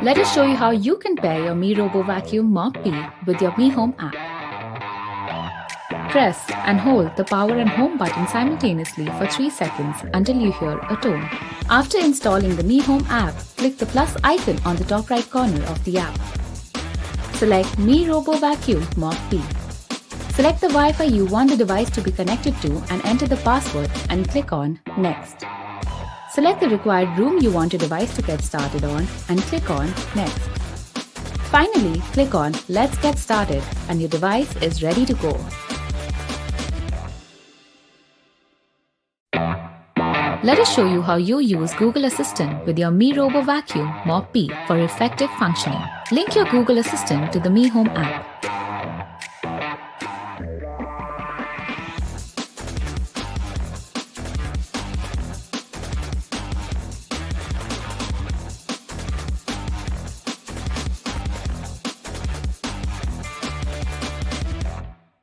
Let us show you how you can pair your Mi Robo Vacuum Mop P with your Mi Home app. Press and hold the power and home button simultaneously for 3 seconds until you hear a tone. After installing the Mi Home app, click the plus icon on the top right corner of the app. Select Mi Robo Vacuum Mop P. Select the Wi-Fi you want the device to be connected to and enter the password and click on Next. Select the required room you want your device to get started on and click on Next. Finally, click on Let's Get Started and your device is ready to go. Let us show you how you use Google Assistant with your Mi Robo Vacuum Mop P for effective functioning. Link your Google Assistant to the Mi Home app.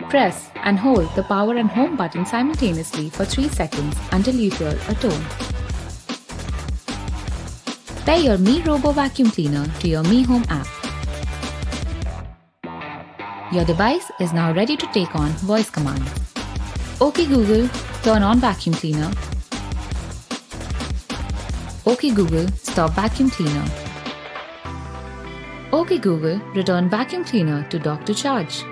Press and hold the power and home button simultaneously for 3 seconds until you hear a tone. Pair your Mi Robo Vacuum Cleaner to your Mi Home app. Your device is now ready to take on voice commands. OK Google, turn on vacuum cleaner. OK Google, stop vacuum cleaner. OK Google, return vacuum cleaner to dock to charge.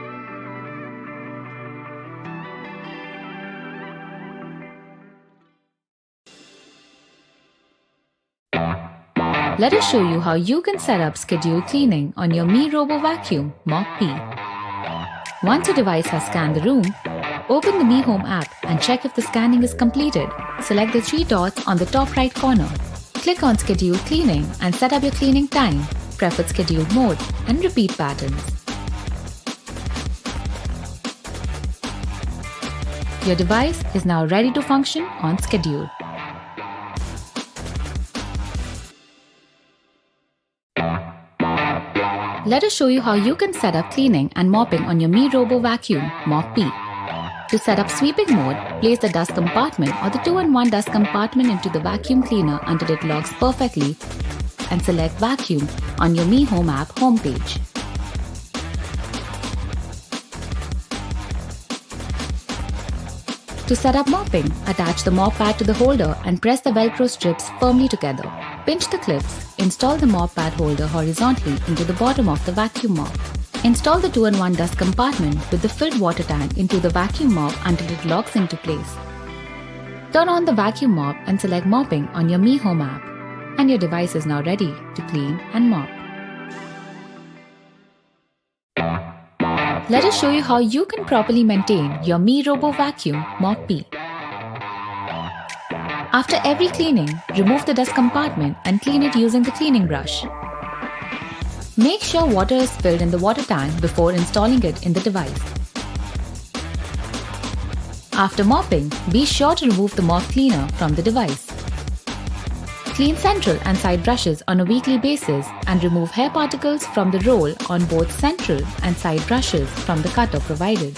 Let us show you how you can set up scheduled cleaning on your Mi Robo Vacuum Mop P. Once your device has scanned the room, open the Mi Home app and check if the scanning is completed. Select the 3 dots on the top right corner. Click on Scheduled Cleaning and set up your cleaning time, preferred scheduled mode, and repeat patterns. Your device is now ready to function on schedule. Let us show you how you can set up cleaning and mopping on your Mi Robo Vacuum Mop P. To set up sweeping mode, place the dust compartment or the 2-in-1 dust compartment into the vacuum cleaner until it locks perfectly and select Vacuum on your Mi Home app homepage. To set up mopping, attach the mop pad to the holder and press the Velcro strips firmly together. Pinch the clips. Install the mop pad holder horizontally into the bottom of the vacuum mop. Install the 2-in-1 dust compartment with the filled water tank into the vacuum mop until it locks into place. Turn on the vacuum mop and select mopping on your Mi Home app, and your device is now ready to clean and mop. Let us show you how you can properly maintain your Mi Robo Vacuum Mop P. After every cleaning, remove the dust compartment and clean it using the cleaning brush. Make sure water is filled in the water tank before installing it in the device. After mopping, be sure to remove the mop cleaner from the device. Clean central and side brushes on a weekly basis and remove hair particles from the roll on both central and side brushes from the cutter provided.